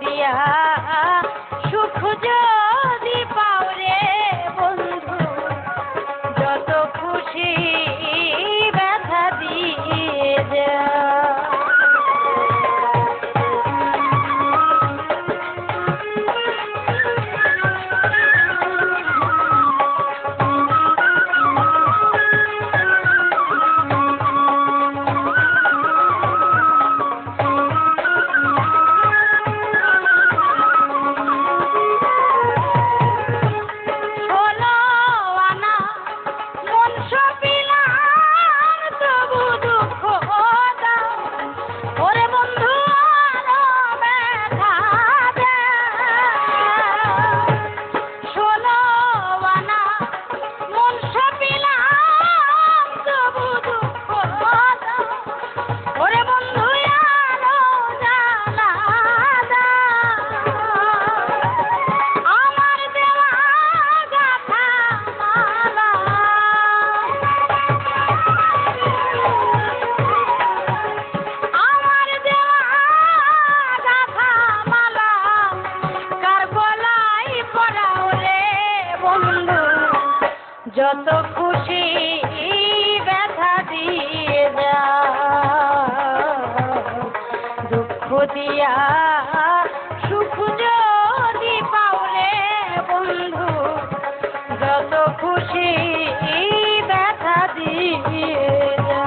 দিয়া সুখ যদি পাও রে বন্ধু, যত খুশি ব্যথা দিয়ে যা। যত খুশি ব্যথা দিয়ে যা, দুঃখ দিয়া সুখ যদি পাও রে বন্ধু, যত খুশি ব্যথা দিয়ে যা।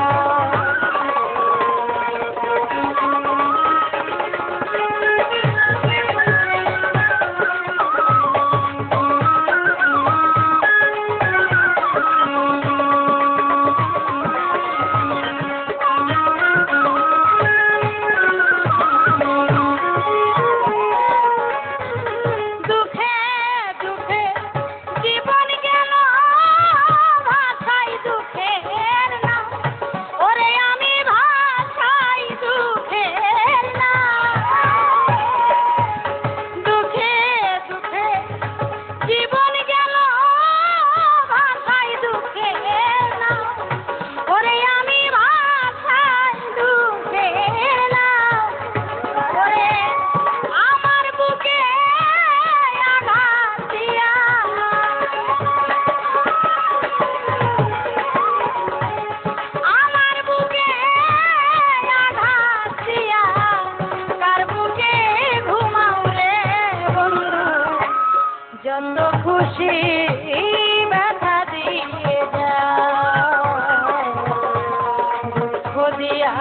যত খুশি ব্যথা দিয়ে যা, দুঃখ দিয়া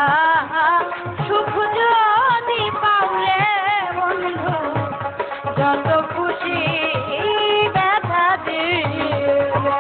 সুখ যদি পাও রে বন্ধু, যত খুশি ব্যথা দিয়ে যা।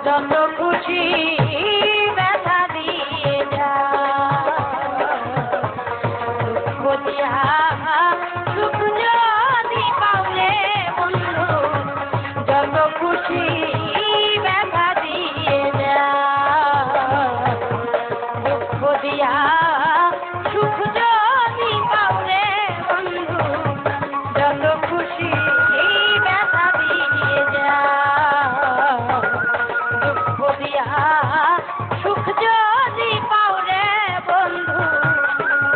যত খুশি ব্যথা দিয়ে যা, দুঃখ দিয়া সুখ যদি পাও রে বন্ধু, যত খুশি ব্যথা দিয়ে যা, দুঃখ দিয়া সুখ যদি পাও রে বন্ধু, যত খুশি ব্যথা দিয়ে যা, সুখ যদি পাও রে বন্ধু,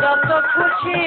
যত খুশি